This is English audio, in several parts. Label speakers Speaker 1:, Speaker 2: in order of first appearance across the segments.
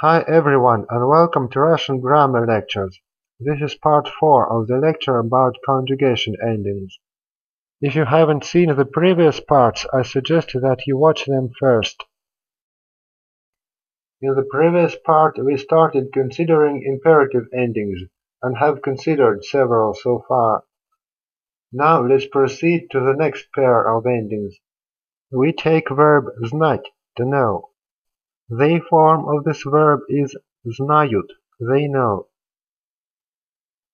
Speaker 1: Hi everyone and welcome to Russian grammar lectures. This is part 4 of the lecture about conjugation endings. If you haven't seen the previous parts, I suggest that you watch them first. In the previous part we started considering imperative endings and have considered several so far. Now let's proceed to the next pair of endings. We take verb znать, to know. The form of this verb is знают, they know.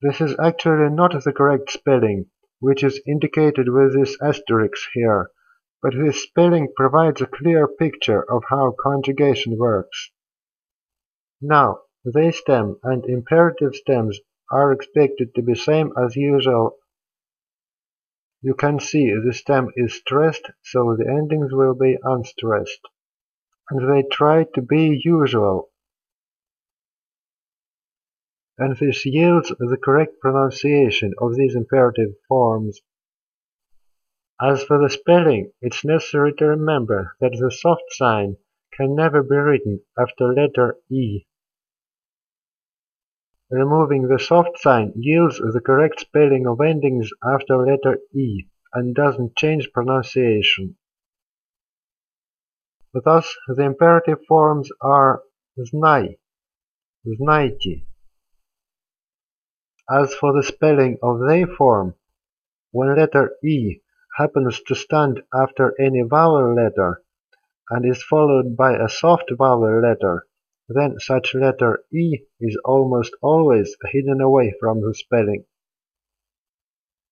Speaker 1: This is actually not the correct spelling, which is indicated with this asterisk here, but this spelling provides a clear picture of how conjugation works. Now, they stem and imperative stems are expected to be same as usual. You can see the stem is stressed, so the endings will be unstressed. And they try to be usual. And this yields the correct pronunciation of these imperative forms. As for the spelling, it's necessary to remember that the soft sign can never be written after letter E. Removing the soft sign yields the correct spelling of endings after letter E and doesn't change pronunciation. Thus, the imperative forms are znай, znайте. As for the spelling of they form, when letter E happens to stand after any vowel letter and is followed by a soft vowel letter, then such letter E is almost always hidden away from the spelling.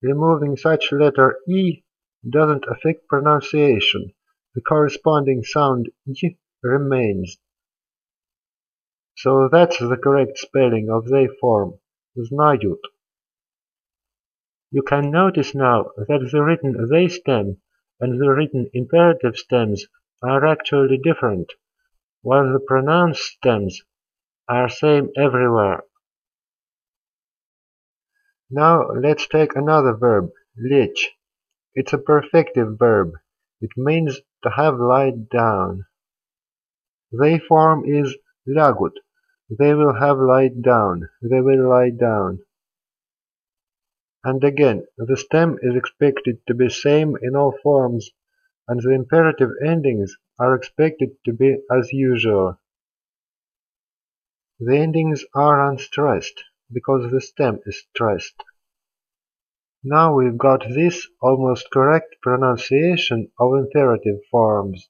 Speaker 1: Removing such letter E doesn't affect pronunciation. The corresponding sound Y remains. So that's the correct spelling of they form, знают. You can notice now that the written they stem and the written imperative stems are actually different, while the pronounced stems are same everywhere. Now let's take another verb, лечь. It's a perfective verb. It means to have lied down. They form is лягут. They will have lied down. They will lie down. And again, the stem is expected to be same in all forms, and the imperative endings are expected to be as usual. The endings are unstressed, because the stem is stressed. Now we've got this almost correct pronunciation of imperative forms.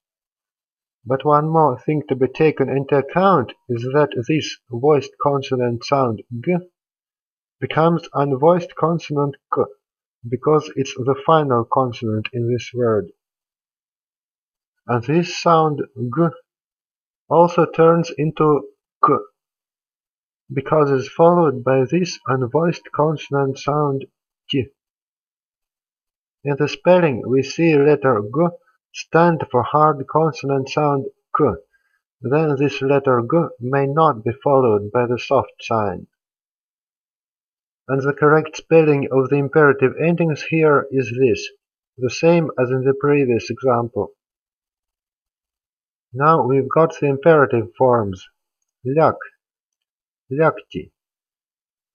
Speaker 1: But one more thing to be taken into account is that this voiced consonant sound g becomes unvoiced consonant k, because it's the final consonant in this word. And this sound g also turns into k, because it's followed by this unvoiced consonant sound t. In the spelling we see letter g stand for hard consonant sound k, then this letter g may not be followed by the soft sign. And the correct spelling of the imperative endings here is this, the same as in the previous example. Now we've got the imperative forms, ляг, лягте,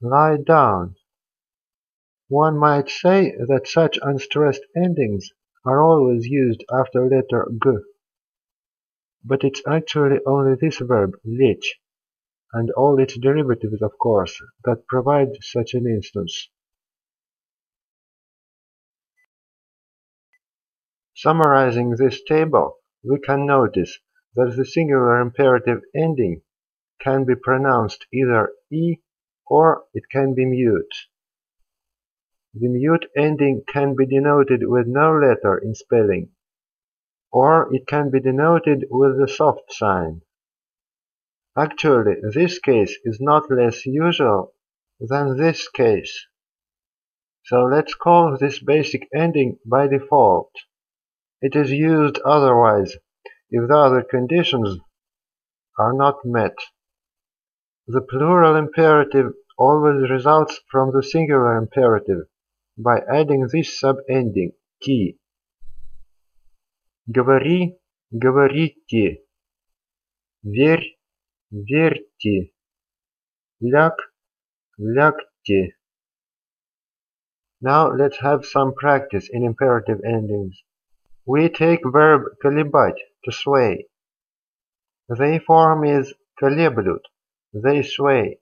Speaker 1: lie down. One might say that such unstressed endings are always used after letter g. But it's actually only this verb, лечь, and all its derivatives of course, that provide such an instance. Summarizing this table, we can notice that the singular imperative ending can be pronounced either E or it can be mute. The mute ending can be denoted with no letter in spelling, or it can be denoted with the soft sign. Actually, this case is not less usual than this case. So let's call this basic ending by default. It is used otherwise if the other conditions are not met. The plural imperative always results from the singular imperative by adding this subending «ти». Говори, говорите. Верь, верьте, ляг, лягте. Now let's have some practice in imperative endings. We take verb колебать, to sway. They form is колеблют, they sway.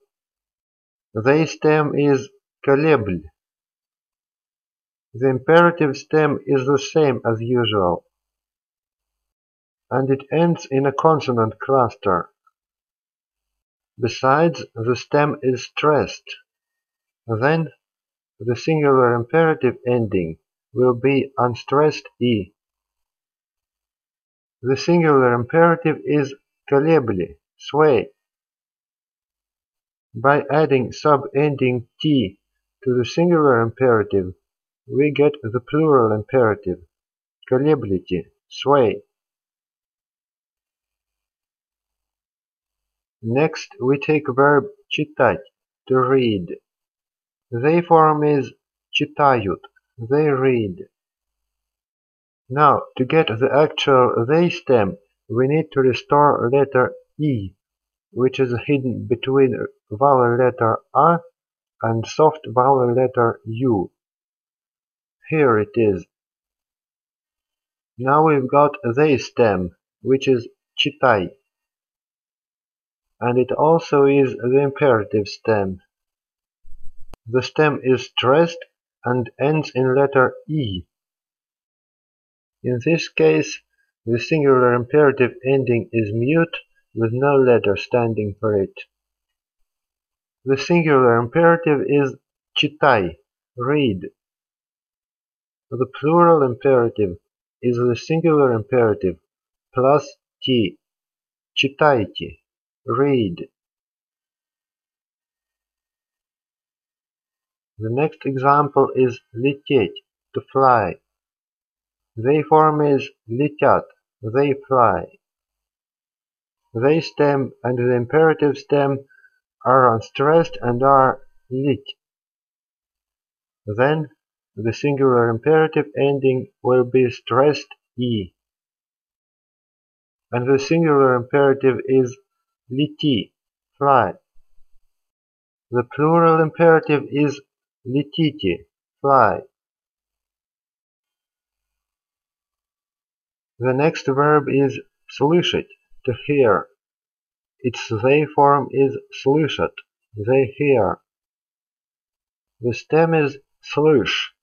Speaker 1: They stem is колебль. The imperative stem is the same as usual, and it ends in a consonant cluster. Besides, the stem is stressed. Then, the singular imperative ending will be unstressed e. The singular imperative is колебли, sway. By adding sub-ending "t" to the singular imperative, we get the plural imperative, колеблете, sway. Next, we take verb читать, to read. They form is читают, they read. Now, to get the actual they stem, we need to restore letter E, which is hidden between vowel letter A and soft vowel letter U. Here it is. Now we've got they stem, which is читай. And it also is the imperative stem. The stem is stressed and ends in letter E. In this case, the singular imperative ending is mute with no letter standing for it. The singular imperative is читай, read. The plural imperative is the singular imperative plus t, читайте, read. The next example is лететь, to fly. They form is летят, they fly. They stem and the imperative stem are unstressed and are lit. Then the singular imperative ending will be stressed e. And the singular imperative is лети, fly. The plural imperative is летите, fly. The next verb is слышать, to hear. Its they form is слышат, they hear. The stem is слышь,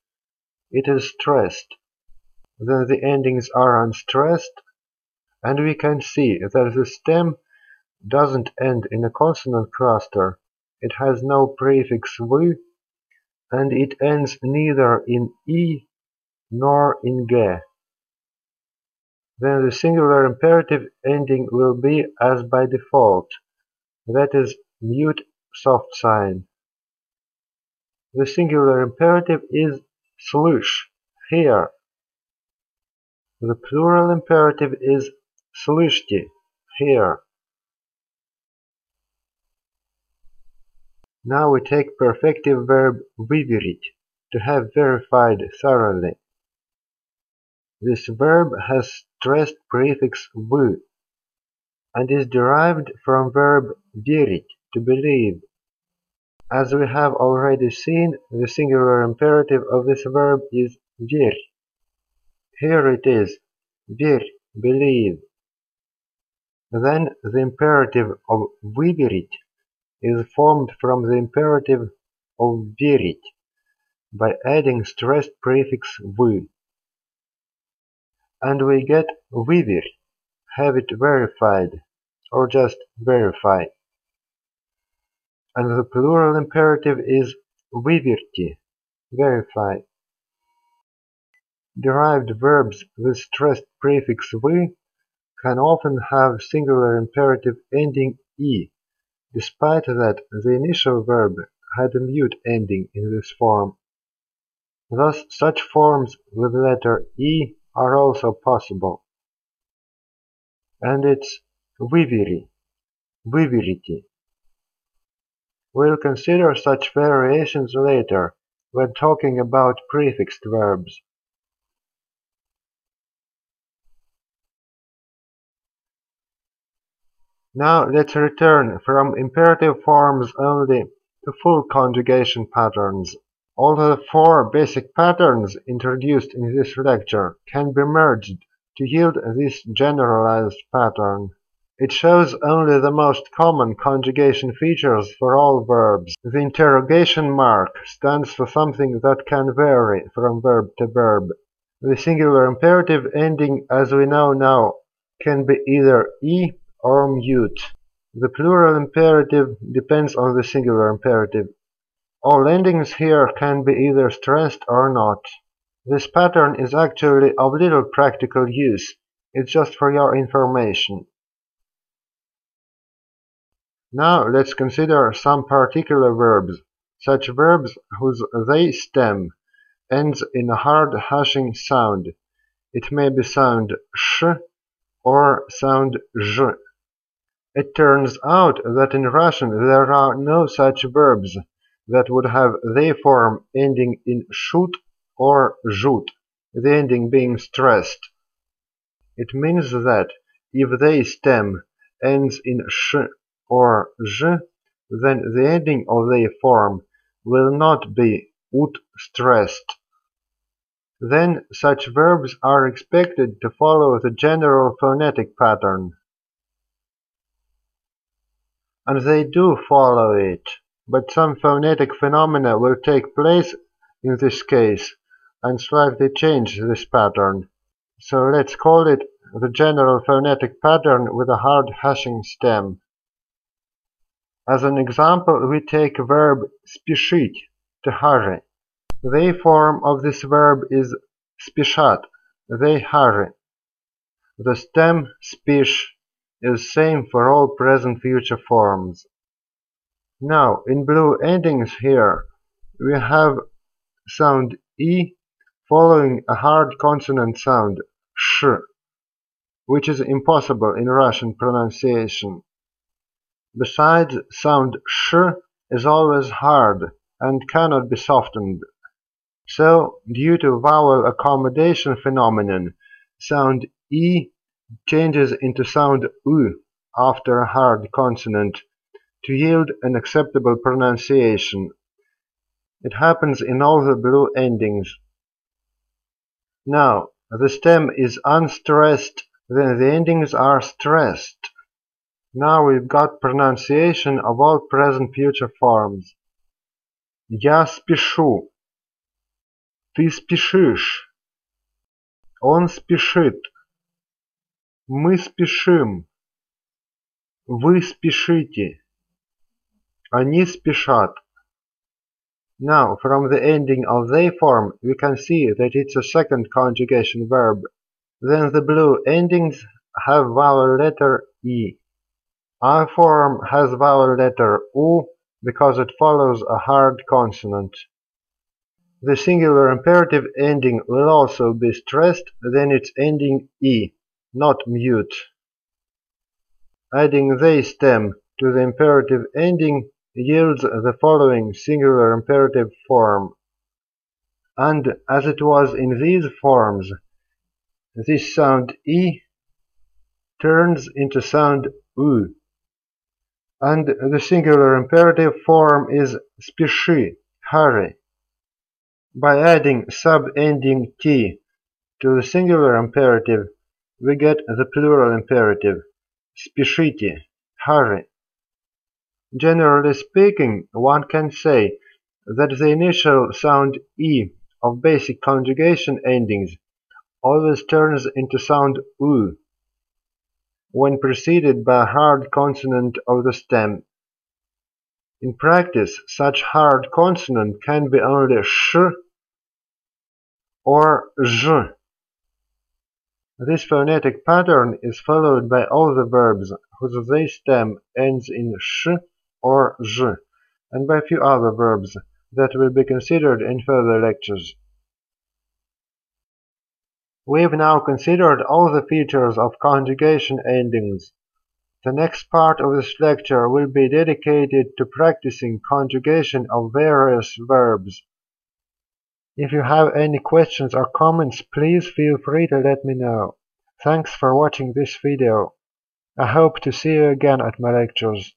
Speaker 1: it is stressed. Then the endings are unstressed, and we can see that the stem doesn't end in a consonant cluster, it has no prefix v, and it ends neither in e nor in g. Then the singular imperative ending will be as by default, that is, mute soft sign. The singular imperative is слышь, hear. The plural imperative is слышьте, hear. Now we take perfective verb выверить, to have verified thoroughly. This verb has stressed prefix v, and is derived from verb верить, to believe. As we have already seen, the singular imperative of this verb is верь. Here it is, верь, believe. Then the imperative of выверить is formed from the imperative of верить by adding stressed prefix v. And we get выверь, have it verified, or just verify. And the plural imperative is выверьте, verify. Derived verbs with stressed prefix v can often have singular imperative ending e, despite that the initial verb had a mute ending in this form. Thus, such forms with letter e are also possible. And it's вывери, выверите. We'll consider such variations later when talking about prefixed verbs. Now let's return from imperative forms only to full conjugation patterns. All the four basic patterns introduced in this lecture can be merged to yield this generalized pattern. It shows only the most common conjugation features for all verbs. The interrogation mark stands for something that can vary from verb to verb. The singular imperative ending, as we know now, can be either "e" or mute. The plural imperative depends on the singular imperative. All endings here can be either stressed or not. This pattern is actually of little practical use. It's just for your information. Now let's consider some particular verbs, such verbs whose they stem ends in a hard hashing sound. It may be sound sh or sound zh. It turns out that in Russian there are no such verbs that would have they form ending in shut or zhut, the ending being stressed. It means that if they stem ends in sh or zh, then the ending of they form will not be ut stressed. Then such verbs are expected to follow the general phonetic pattern. And they do follow it, but some phonetic phenomena will take place in this case and slightly change this pattern. So let's call it the general phonetic pattern with a hard hashing stem. As an example, we take verb спешить, to hurry. The form of this verb is спешат, they hurry. The stem спиш is same for all present future forms. Now, in blue endings here, we have sound E following a hard consonant sound sh, which is impossible in Russian pronunciation. Besides, sound sh is always hard and cannot be softened. So, due to vowel accommodation phenomenon, sound E changes into sound U after a hard consonant to yield an acceptable pronunciation. It happens in all the blue endings. Now, the stem is unstressed, then the endings are stressed. Now we've got pronunciation of all present future forms. Я спешу. Ты спешишь. Он спешит. Мы спешим. Вы спешите. Они спешат. Now, from the ending of they form, we can see that it's a second conjugation verb. Then the blue endings have vowel letter E. I form has vowel letter U because it follows a hard consonant. The singular imperative ending will also be stressed, then it's ending E, not mute. Adding they stem to the imperative ending yields the following singular imperative form. And as it was in these forms, this sound E turns into sound U. And the singular imperative form is спеши, hurry. By adding sub-ending T to the singular imperative, we get the plural imperative, спешите, hurry. Generally speaking, one can say that the initial sound E of basic conjugation endings always turns into sound U when preceded by a hard consonant of the stem. In practice, such hard consonant can be only sh or zh. This phonetic pattern is followed by all the verbs whose they stem ends in sh or zh, and by a few other verbs that will be considered in further lectures. We've now considered all the features of conjugation endings. The next part of this lecture will be dedicated to practicing conjugation of various verbs. If you have any questions or comments, please feel free to let me know. Thanks for watching this video. I hope to see you again at my lectures.